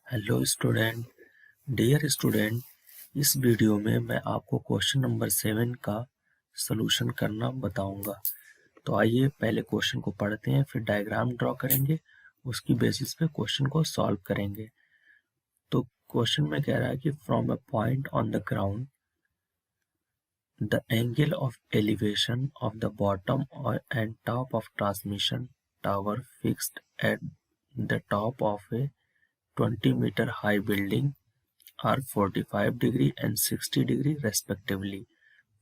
Hello student. Dear student, इस video में मैं आपको क्वेश्चन नंबर 7 का सॉल्यूशन करना बताऊंगा। तो आइए पहले क्वेश्चन को पढ़ते हैं, फिर डायग्राम ड्रॉ करेंगे, उसकी बेसिस पे क्वेश्चन को सॉल्व करेंगे। तो क्वेश्चन में कह रहा है कि from a point on the ground the angle of elevation of the bottom and top of transmission tower fixed at the top of A 20-meter high building are 45 degree and 60 degree respectively.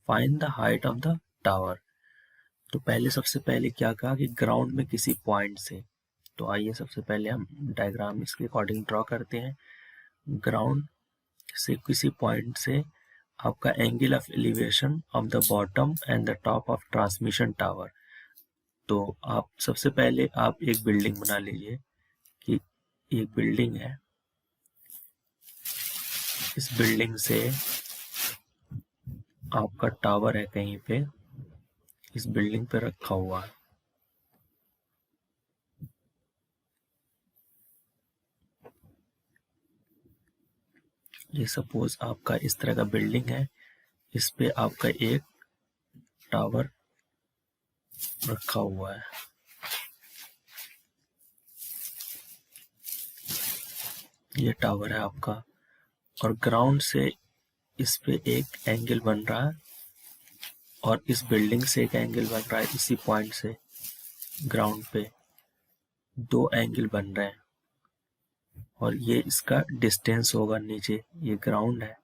Find the height of the tower. तो सबसे पहले क्या कहा कि ground में किसी point से। तो आइए सबसे पहले हम डायग्राम इसके अकॉर्डिंग ड्रॉ करते हैं। ग्राउंड से किसी पॉइंट से आपका angle of elevation of the bottom and the top of transmission tower. तो आप सबसे पहले आप एक बिल्डिंग बना लीजिए कि एक बिल्डिंग है, इस बिल्डिंग से आपका टावर है कहीं पे, इस बिल्डिंग पे रखा हुआ है। ये सपोज आपका इस तरह का बिल्डिंग है, इस पे आपका एक टावर रखा हुआ है। ये टावर है आपका, और ग्राउंड से इस पे एक एंगल बन रहा है, और इस बिल्डिंग से एक एंगल बन रहा है। इसी पॉइंट से ग्राउंड पे दो एंगल बन रहे हैं, और ये इसका डिस्टेंस होगा नीचे। ये ग्राउंड है,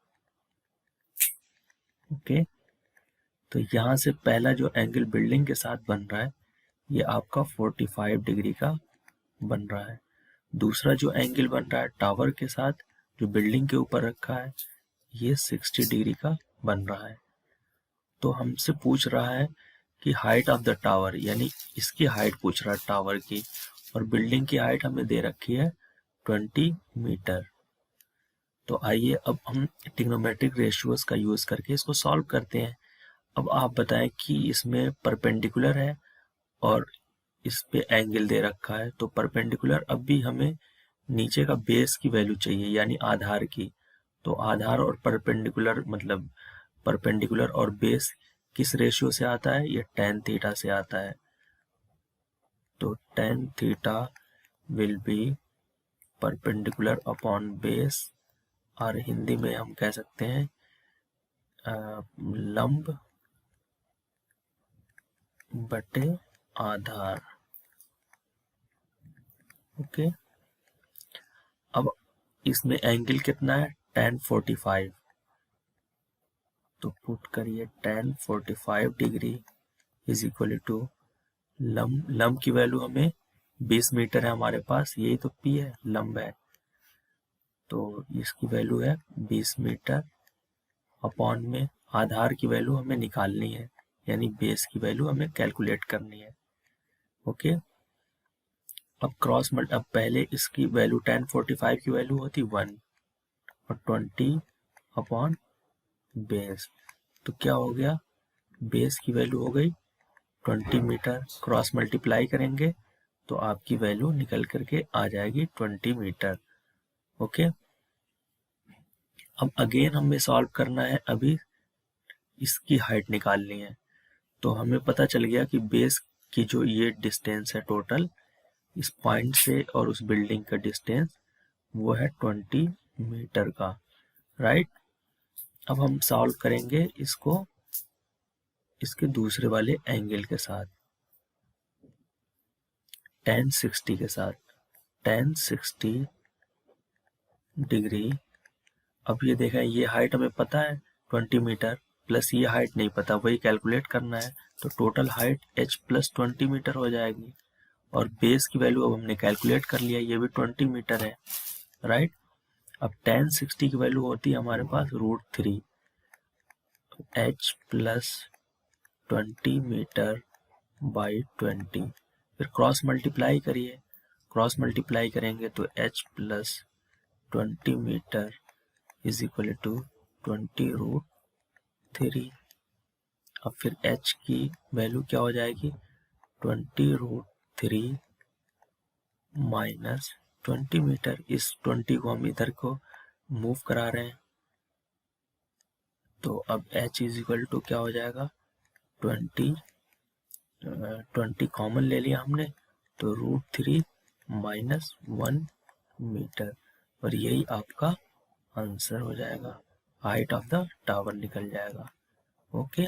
ओके। तो यहाँ से पहला जो एंगल बिल्डिंग के साथ बन रहा है, ये आपका 45 डिग्री का बन रहा है। दूसरा जो एंगल बन रहा है टावर के साथ, जो बिल्डिंग के ऊपर रखा है, ये 60 डिग्री का बन रहा है। तो हमसे पूछ रहा है कि हाइट ऑफ द टावर, यानी इसकी हाइट पूछ रहा है टावर की, और बिल्डिंग की हाइट हमें दे रखी है 20 मीटर। तो आइए अब हम ट्रिग्नोमेट्रिक रेशियोज का यूज करके इसको सॉल्व करते हैं। अब आप बताएं कि इसमें परपेंडिकुलर है और इस पे एंगल दे रखा है। तो परपेंडिकुलर, अब भी हमें नीचे का बेस की वैल्यू चाहिए, यानी आधार की। तो आधार और परपेंडिकुलर, मतलब परपेंडिकुलर और बेस किस रेशियो से आता है? ये tan थीटा से आता है। तो tan theta will be perpendicular upon base, और हिंदी में हम कह सकते हैं लंब बटे आधार, ओके। अब इसमें एंगल कितना है? tan 45। तो पुट करिए tan 45 degree is equal to लंब की वैल्यू हमें 20 मीटर है हमारे पास, यही तो P है, लंब है। तो इसकी वैल्यू है 20 मीटर, अपॉन में आधार की वैल्यू हमें निकालनी है, यानी बेस की वैल्यू हमें कैलकुलेट करनी है, ओके। अब अब पहले इसकी वैल्यू tan 45 की वैल्यू होती 1 और 20 अपॉन बेस। तो क्या हो गया? बेस की वैल्यू हो गई 20 मीटर, क्रॉस मल्टीप्लाई करेंगे तो आपकी वैल्यू निकल करके आ जाएगी 20 मीटर, ओके। अब अगेन हमें सॉल्व करना है, अभी इसकी हाइट निकालनी है। तो हमें पता चल गया कि बेस की जो ये डिस्टेंस है टोटल, इस पॉइंट से और उस बिल्डिंग का डिस्टेंस, वो है 20 मीटर का, राइट। अब हम सॉल्व करेंगे इसको इसके दूसरे वाले एंगल के साथ, tan 60 के साथ। tan 60 डिग्री, अब ये देखें, ये हाइट हमें पता है 20 मीटर, प्लस ये हाइट नहीं पता, वही कैलकुलेट करना है। तो total height h plus 20 metre हो जाएगी, और बेस की वैल्यू अब हमने कैलकुलेट कर लिया, ये भी 20 मीटर है, राइट। अब tan 60 की वैल्यू होती है हमारे पास √3, h प्लस 20 मीटर बाई 20। फिर क्रॉस मल्टीप्लाई करिए, क्रॉस मल्टीप्लाई करेंगे तो h plus 20 metre is equal to 20√3। अब फिर h की वैल्यू क्या हो जाएगी? 20√3 माइनस 20 मीटर, इस 20 को हम इधर को मूव करा रहे हैं, तो अब h इज इक्वल टू क्या हो जाएगा, 20 कॉमन ले लिया हमने, तो √3 माइनस 1 मीटर, और यही आपका आंसर हो जाएगा, हाइट ऑफ द टावर निकल जाएगा। Okay,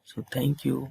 so thank you.